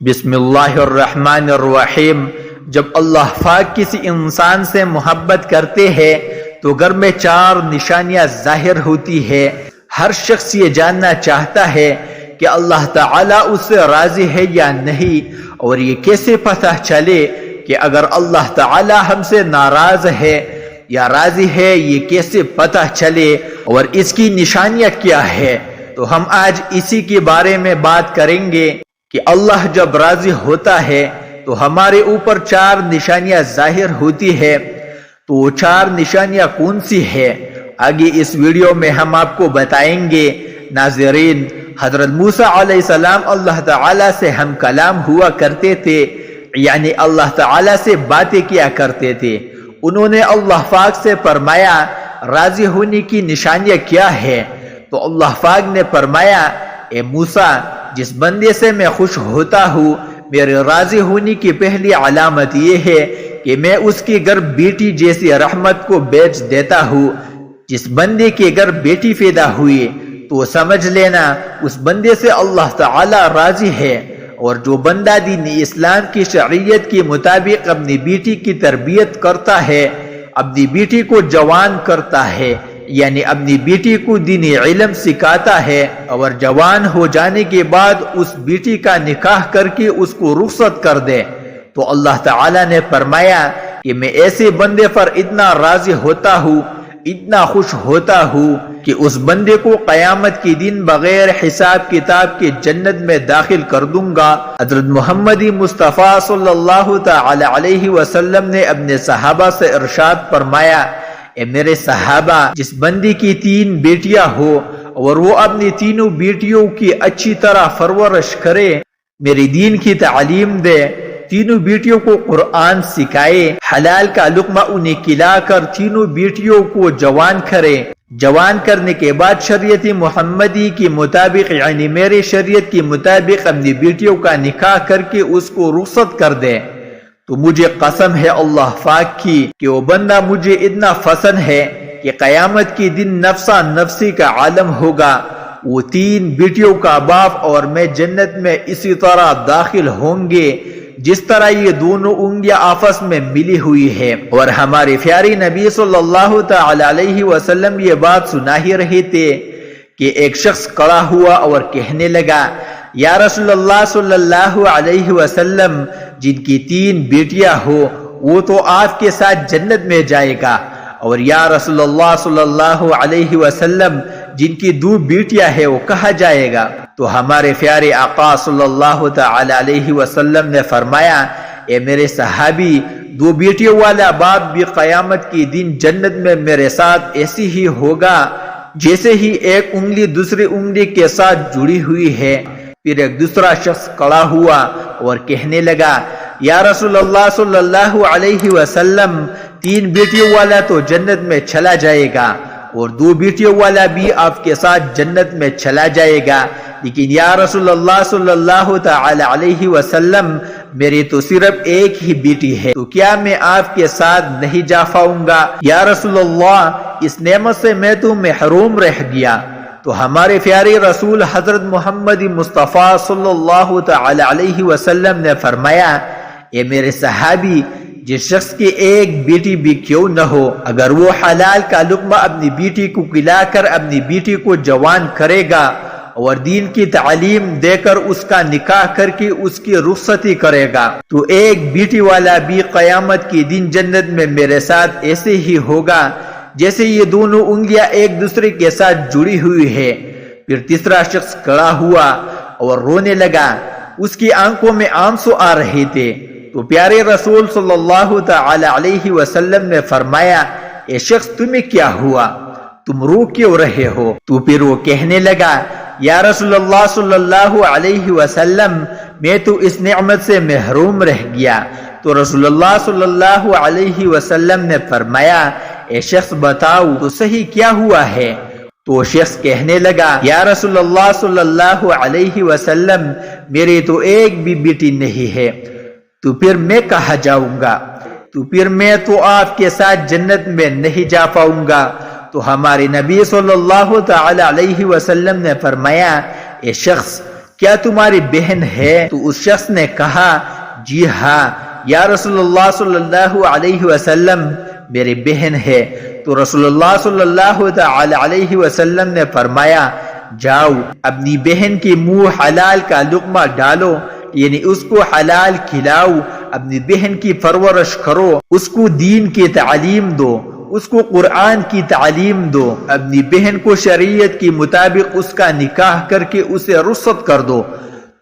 بسم اللہ الرحمن الرحیم۔ جب اللہ پاک کسی انسان سے محبت کرتے ہیں تو گھر میں چار نشانیاں ظاہر ہوتی ہے۔ ہر شخص یہ جاننا چاہتا ہے کہ اللہ تعالیٰ اس سے راضی ہے یا نہیں، اور یہ کیسے پتہ چلے کہ اگر اللہ تعالیٰ ہم سے ناراض ہے یا راضی ہے، یہ کیسے پتہ چلے اور اس کی نشانیاں کیا ہے؟ تو ہم آج اسی کے بارے میں بات کریں گے کہ اللہ جب راضی ہوتا ہے تو ہمارے اوپر چار نشانیاں ظاہر ہوتی ہے۔ تو وہ چار نشانیاں کون سی ہے، آگے اس ویڈیو میں ہم آپ کو بتائیں گے۔ ناظرین، حضرت موسیٰ علیہ السلام اللہ تعالیٰ سے ہم کلام ہوا کرتے تھے، یعنی اللہ تعالیٰ سے باتیں کیا کرتے تھے۔ انہوں نے اللہ پاک سے فرمایا راضی ہونے کی نشانیاں کیا ہے؟ تو اللہ پاک نے فرمایا، اے موسیٰ، جس بندے سے میں خوش ہوتا ہوں، میرے راضی ہونے کی پہلی علامت یہ ہے کہ میں اس کے گھر بیٹی جیسی رحمت کو بیچ دیتا ہوں۔ جس بندے کے گھر بیٹی پیدا ہوئی تو سمجھ لینا اس بندے سے اللہ تعالی راضی ہے، اور جو بندہ دین اسلام کی شریعت کے مطابق اپنی بیٹی کی تربیت کرتا ہے، اپنی بیٹی کو جوان کرتا ہے، یعنی اپنی بیٹی کو دینی علم سکھاتا ہے، اور جوان ہو جانے کے بعد اس بیٹی کا نکاح کر کے اس کو رخصت کر دے، تو اللہ تعالیٰ نے فرمایا کہ میں ایسے بندے پر اتنا راضی ہوتا ہوں، اتنا خوش ہوتا ہوں کہ اس بندے کو قیامت کے دن بغیر حساب کتاب کے جنت میں داخل کر دوں گا۔ حضرت محمد مصطفیٰ صلی اللہ تعالی علیہ وسلم نے اپنے صحابہ سے ارشاد فرمایا، اے میرے صحابہ، جس بندی کی 3 بیٹیاں ہو اور وہ اپنی تینوں بیٹیوں کی اچھی طرح پرورش کرے، میری دین کی تعلیم دے، تینوں بیٹیوں کو قرآن سکھائے، حلال کا لقمہ انہیں کھلا کر تینوں بیٹیوں کو جوان کرے، جوان کرنے کے بعد شریعت محمدی کے مطابق، یعنی میرے شریعت کے مطابق اپنی بیٹیوں کا نکاح کر کے اس کو رخصت کر دے، تو مجھے قسم ہے اللہ پاک کی کہ وہ بندہ مجھے اتنا پسند ہے کہ قیامت کے دن نفسا نفسی کا عالم ہوگا، وہ 3 بیٹیوں کا باپ اور میں جنت میں اسی طرح داخل ہوں گے جس طرح یہ دونوں انگلیاں آپس میں ملی ہوئی ہے۔ اور ہمارے پیارے نبی صلی اللہ تعالی علیہ وسلم یہ بات سنا ہی رہے تھے کہ ایک شخص کھڑا ہوا اور کہنے لگا، یا رسول اللہ صلی اللہ علیہ وسلم، جن کی 3 بیٹیاں ہو وہ تو آپ کے ساتھ جنت میں جائے گا، اور یا رسول اللہ صلی اللہ علیہ وسلم، جن کی 2 بیٹیاں ہیں وہ کہاں جائے گا؟ تو ہمارے پیارے آقا صلی اللہ تعالی علیہ وسلم نے فرمایا، اے میرے صحابی، 2 بیٹیوں والا باپ بھی قیامت کے دن جنت میں میرے ساتھ ایسی ہی ہوگا جیسے ہی ایک انگلی دوسری انگلی کے ساتھ جڑی ہوئی ہے۔ پھر ایک دوسرا شخص کھڑا ہوا اور کہنے لگا، یا رسول اللہ صلی اللہ علیہ وسلم، 3 بیٹیوں والا تو جنت میں چلا جائے گا اور 2 بیٹیوں والا بھی آپ کے ساتھ جنت میں چلا جائے گا، لیکن یا رسول اللہ صلی اللہ تعالی علیہ وسلم، میری تو صرف ایک ہی بیٹی ہے، تو کیا میں آپ کے ساتھ نہیں جا پاؤں گا؟ یا رسول اللہ، اس نعمت سے میں تو محروم رہ گیا۔ تو ہمارے پیارے رسول حضرت محمد مصطفیٰ صلی اللہ تعالی علیہ وسلم نے فرمایا، اے میرے صحابی، جس شخص کی ایک بیٹی بھی کیوں نہ ہو، اگر وہ حلال کا لقمہ اپنی بیٹی کو کھلا کر اپنی بیٹی کو جوان کرے گا اور دین کی تعلیم دے کر اس کا نکاح کر کے اس کی رخصتی کرے گا، تو ایک بیٹی والا بھی قیامت کے دن جنت میں میرے ساتھ ایسے ہی ہوگا جیسے یہ دونوں انگلیاں ایک دوسرے کے ساتھ جڑی ہوئی ہے۔ پھر تیسرا شخص کھڑا ہوا اور رونے لگا، اس کی آنکھوں میں آنسو آ رہے تھے، تو پیارے رسول صلی اللہ تعالی علیہ وسلم نے فرمایا، اے شخص، تمہیں کیا ہوا؟ تم رو کیوں رہے ہو؟ تو پھر وہ کہنے لگا، یا رسول اللہ صلی اللہ علیہ وسلم، میں تو اس نعمت سے محروم رہ گیا۔ تو رسول اللہ صلی اللہ علیہ وسلم نے فرمایا، اے شخص، بتاؤ تو صحیح کیا ہوا ہے؟ تو شخص کہنے لگا، یا رسول اللہ صلی اللہ علیہ وسلم، میری تو ایک بھی بیٹی نہیں ہے، تو پھر میں کہاں جاؤں گا؟ تو پھر میں تو آپ کے ساتھ جنت میں نہیں جا پاؤں گا۔ تو ہمارے نبی صلی اللہ تعالی علیہ وسلم نے فرمایا، اے شخص، کیا تمہاری بہن ہے؟ تو اس شخص نے کہا جی ہاں یا رسول اللہ صلی اللہ علیہ وسلم، میری بہن ہے۔ تو رسول اللہ صلی اللہ علیہ وسلم نے فرمایا جاؤ اپنی بہن کی منہ حلال کا لقمہ ڈالو، یعنی اس کو حلال کھلاؤ، اپنی بہن کی پرورش کرو، اس کو دین کی تعلیم دو، اس کو قرآن کی تعلیم دو، اپنی بہن کو شریعت کے مطابق اس کا نکاح کر کے اسے رخصت کر دو۔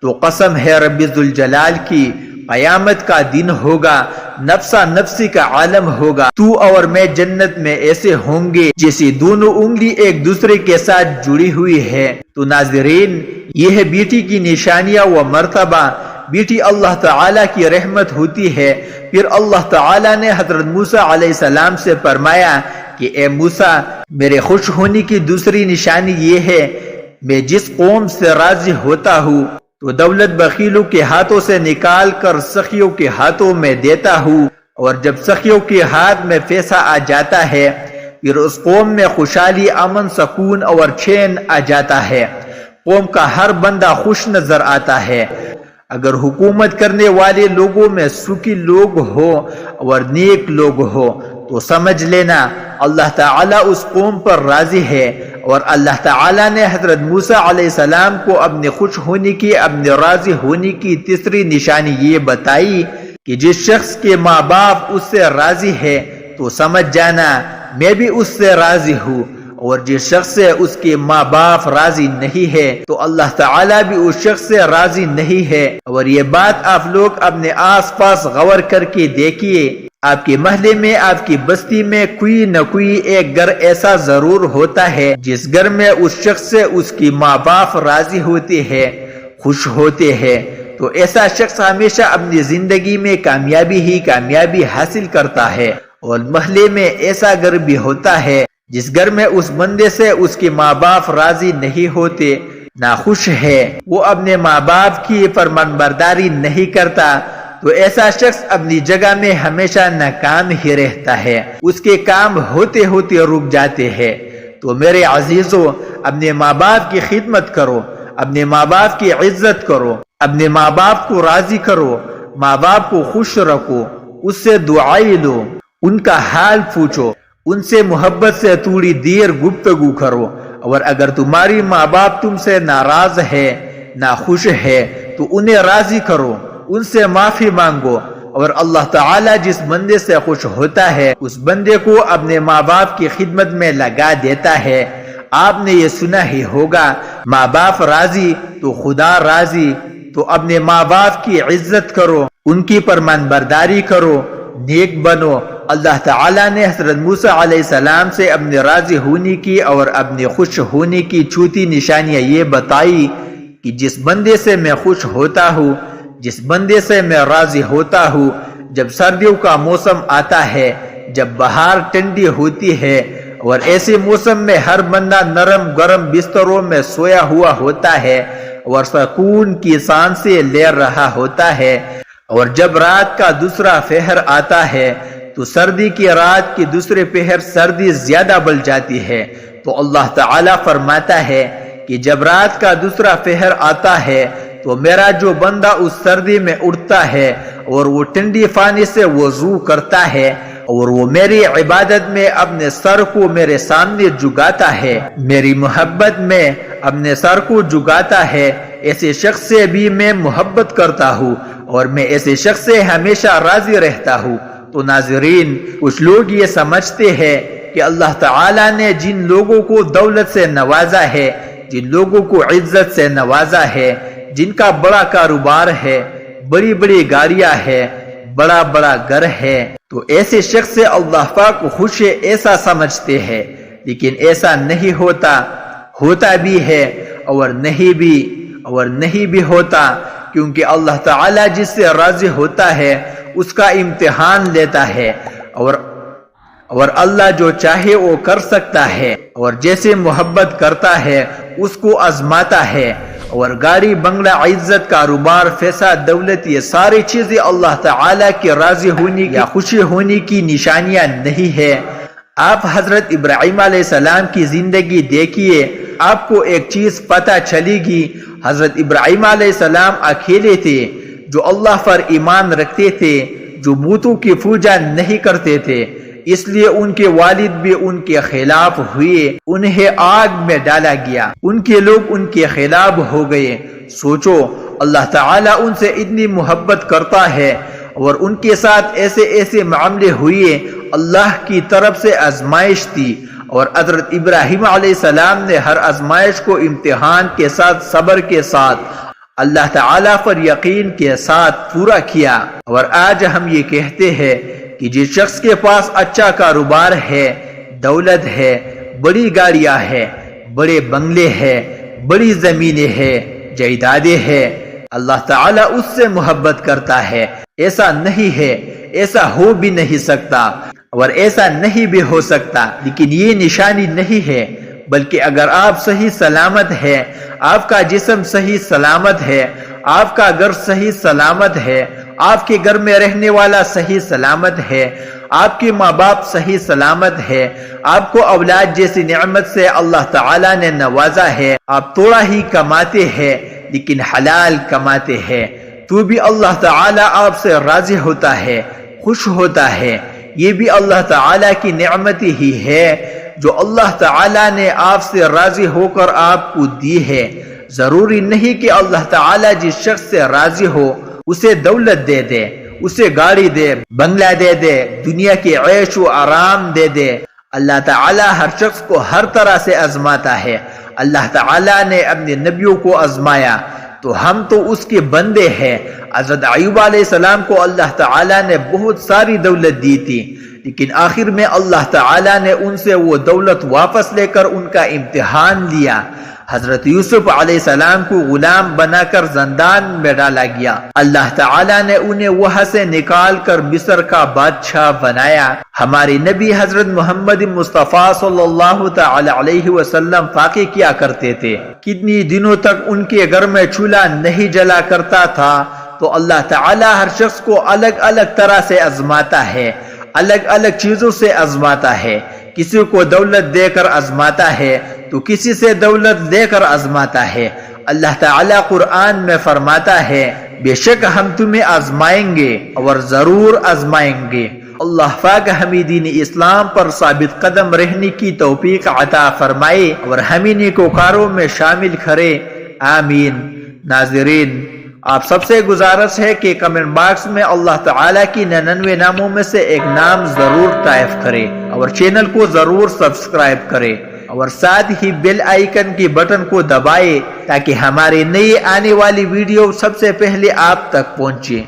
تو قسم ہے رب ذوالجلال کی، قیامت کا دن ہوگا، نفسا نفسی کا عالم ہوگا، تو اور میں جنت میں ایسے ہوں گے جیسے دونوں انگلی ایک دوسرے کے ساتھ جڑی ہوئی ہے۔ تو ناظرین، یہ ہے بیٹی کی نشانیاں و مرتبہ۔ بیٹی اللہ تعالیٰ کی رحمت ہوتی ہے۔ پھر اللہ تعالیٰ نے حضرت موسیٰ علیہ السلام سے فرمایا کہ اے موسیٰ، میرے خوش ہونے کی دوسری نشانی یہ ہے، میں جس قوم سے راضی ہوتا ہوں تو دولت بخیلوں کے ہاتھوں سے نکال کر سخیوں کے ہاتھوں میں دیتا ہوں، اور جب سخیوں کے ہاتھ میں پیسہ آ جاتا ہے پھر اس قوم میں خوشحالی، امن، سکون اور چین آ جاتا ہے، قوم کا ہر بندہ خوش نظر آتا ہے۔ اگر حکومت کرنے والے لوگوں میں سکی لوگ ہو اور نیک لوگ ہو تو سمجھ لینا اللہ تعالیٰ اس قوم پر راضی ہے۔ اور اللہ تعالیٰ نے حضرت موسیٰ علیہ السلام کو اپنے خوش ہونے کی، اپنے راضی ہونے کی تیسری نشانی یہ بتائی کہ جس شخص کے ماں باپ اس سے راضی ہے تو سمجھ جانا میں بھی اس سے راضی ہوں، اور جس شخص سے اس کے ماں باپ راضی نہیں ہے تو اللہ تعالیٰ بھی اس شخص سے راضی نہیں ہے۔ اور یہ بات آپ لوگ اپنے آس پاس غور کر کے دیکھیے، آپ کے محلے میں، آپ کی بستی میں کوئی نہ کوئی ایک گھر ایسا ضرور ہوتا ہے جس گھر میں اس شخص سے اس کی ماں باپ راضی ہوتے ہیں، خوش ہوتے ہیں۔ تو ایسا شخص ہمیشہ اپنی زندگی میں کامیابی ہی کامیابی حاصل کرتا ہے۔ اور محلے میں ایسا گھر بھی ہوتا ہے جس گھر میں اس بندے سے اس کے ماں باپ راضی نہیں ہوتے، ناخوش ہے، وہ اپنے ماں باپ کی فرمانبرداری نہیں کرتا، تو ایسا شخص اپنی جگہ میں ہمیشہ ناکام ہی رہتا ہے، اس کے کام ہوتے ہوتے رک جاتے ہیں۔ تو میرے عزیزو، اپنے ماں باپ کی خدمت کرو، اپنے ماں باپ کی عزت کرو، اپنے ماں باپ کو راضی کرو، ماں باپ کو خوش رکھو، اس سے دعائی لو، ان کا حال پوچھو، ان سے محبت سے تھوڑی دیر گفتگو کرو، اور اگر تمہاری ماں باپ تم سے ناراض ہے، ناخوش ہے، تو انہیں راضی کرو، ان سے معافی مانگو، اور اللہ تعالیٰ جس بندے سے خوش ہوتا ہے اس بندے کو اپنے ماں باپ کی خدمت میں لگا دیتا ہے۔ آپ نے یہ سنا ہی ہوگا، ماں باپ راضی تو خدا راضی۔ تو اپنے ماں باپ کی عزت کرو، ان کی فرمان برداری کرو، نیک بنو۔ اللہ تعالیٰ نے حضرت موسیٰ علیہ السلام سے اپنے راضی ہونے کی اور اپنے خوش ہونے کی چوتھی نشانیاں یہ بتائی کہ جس بندے سے میں خوش ہوتا ہوں، جس بندے سے میں راضی ہوتا ہوں، جب سردیوں کا موسم آتا ہے، جب بہار ٹھنڈی ہوتی ہے، اور ایسے موسم میں ہر بندہ نرم گرم بستروں میں سویا ہوا ہوتا ہے اور سکون کی سانسیں لے رہا ہوتا ہے، اور جب رات کا دوسرا پہر آتا ہے تو سردی کی رات کی دوسرے پہر سردی زیادہ بڑھ جاتی ہے، تو اللہ تعالیٰ فرماتا ہے کہ جب رات کا دوسرا پہر آتا ہے تو میرا جو بندہ اس سردی میں اٹھتا ہے اور وہ ٹھنڈی پانی سے وضو کرتا ہے اور وہ میری عبادت میں اپنے سر کو میرے سامنے جھکاتا ہے، میری محبت میں اپنے سر کو جھکاتا ہے، ایسے شخص سے بھی میں محبت کرتا ہوں اور میں ایسے شخص سے ہمیشہ راضی رہتا ہوں۔ تو ناظرین، کچھ لوگ یہ سمجھتے ہیں کہ اللہ تعالیٰ نے جن لوگوں کو دولت سے نوازا ہے، جن لوگوں کو عزت سے نوازا ہے، جن کا بڑا کاروبار ہے، بڑی بڑی گاڑیاں ہے، بڑا بڑا گھر ہے، تو ایسے شخص سے اللہ پاک خوش ہے ایسا سمجھتے ہیں، لیکن ایسا نہیں ہوتا، ہوتا بھی ہے اور نہیں بھی ہوتا، کیونکہ اللہ تعالیٰ جس سے راضی ہوتا ہے اس کا امتحان لیتا ہے، اور اللہ جو چاہے وہ کر سکتا ہے، اور جیسے محبت کرتا ہے اس کو آزماتا ہے۔ اور گاڑی بنگلہ، عزت، کاروبار، پیسہ، دولت، یہ ساری چیزیں اللہ تعالیٰ کے راضی ہونے یا خوشی ہونے کی نشانیاں نہیں ہے۔ آپ حضرت ابراہیم علیہ السلام کی زندگی دیکھیے، آپ کو ایک چیز پتہ چلے گی، حضرت ابراہیم علیہ السلام اکیلے تھے جو اللہ پر ایمان رکھتے تھے، جو بتوں کی پوجا نہیں کرتے تھے، اس لیے ان کے والد بھی ان کے خلاف ہوئے، انہیں آگ میں ڈالا گیا، ان کے لوگ ان کے خلاف ہو گئے۔ سوچو، اللہ تعالیٰ ان سے اتنی محبت کرتا ہے اور ان کے ساتھ ایسے ایسے معاملے ہوئے، اللہ کی طرف سے آزمائش تھی، اور حضرت ابراہیم علیہ السلام نے ہر آزمائش کو امتحان کے ساتھ، صبر کے ساتھ، اللہ تعالیٰ پر یقین کے ساتھ پورا کیا۔ اور آج ہم یہ کہتے ہیں کہ جس شخص کے پاس اچھا کاروبار ہے، دولت ہے، بڑی گاڑیاں ہے، بڑے بنگلے ہے، بڑی زمینیں ہے، جائیدادیں ہے، اللہ تعالیٰ اس سے محبت کرتا ہے۔ ایسا نہیں ہے، ایسا ہو بھی نہیں سکتا، اور ایسا نہیں بھی ہو سکتا، لیکن یہ نشانی نہیں ہے، بلکہ اگر آپ صحیح سلامت ہے، آپ کا جسم صحیح سلامت ہے، آپ کا گھر صحیح سلامت ہے، آپ کے گھر میں رہنے والا صحیح سلامت ہے، آپ کے ماں باپ صحیح سلامت ہے، آپ کو اولاد جیسی نعمت سے اللہ تعالیٰ نے نوازا ہے، آپ تھوڑا ہی کماتے ہیں لیکن حلال کماتے ہیں، تو بھی اللہ تعالیٰ آپ سے راضی ہوتا ہے، خوش ہوتا ہے۔ یہ بھی اللہ تعالیٰ کی نعمت ہی ہے جو اللہ تعالیٰ نے آپ سے راضی ہو کر آپ کو دی ہے۔ ضروری نہیں کہ اللہ تعالیٰ جس شخص سے راضی ہو اسے دولت دے دے، اسے گاڑی دے، بنگلہ دے دے، دنیا کی عیش و آرام دے دے۔ اللہ تعالیٰ ہر شخص کو ہر طرح سے آزماتا ہے۔ اللہ تعالیٰ نے اپنے نبیوں کو آزمایا تو ہم تو اس کے بندے ہیں۔ حضرت ایوب علیہ السلام کو اللہ تعالیٰ نے بہت ساری دولت دی تھی، لیکن آخر میں اللہ تعالیٰ نے ان سے وہ دولت واپس لے کر ان کا امتحان لیا۔ حضرت یوسف علیہ السلام کو غلام بنا کر زندان میں ڈالا گیا، اللہ تعالیٰ نے انہیں وہاں سے نکال کر مصر کا بادشاہ بنایا۔ ہمارے نبی حضرت محمد مصطفیٰ صلی اللہ تعالی علیہ وسلم فاقے کیا کرتے تھے، کتنی دنوں تک ان کے گھر میں چولہا نہیں جلا کرتا تھا۔ تو اللہ تعالیٰ ہر شخص کو الگ الگ طرح سے آزماتا ہے، الگ الگ چیزوں سے آزماتا ہے۔ کسی کو دولت دے کر آزماتا ہے تو کسی سے دولت دے کر آزماتا ہے۔ اللہ تعالیٰ قرآن میں فرماتا ہے، بے شک ہم تمہیں آزمائیں گے اور ضرور آزمائیں گے۔ اللہ پاک ہمیں دین اسلام پر ثابت قدم رہنے کی توفیق عطا فرمائے اور ہمیں نیکوکاروں میں شامل کرے، آمین۔ ناظرین، آپ سب سے گزارش ہے کہ کمنٹ باکس میں اللہ تعالیٰ کی 99 ناموں میں سے ایک نام ضرور ٹائپ کرے اور چینل کو ضرور سبسکرائب کرے اور ساتھ ہی بیل آئیکن کی بٹن کو دبائے تاکہ ہماری نئی آنے والی ویڈیو سب سے پہلے آپ تک پہنچے۔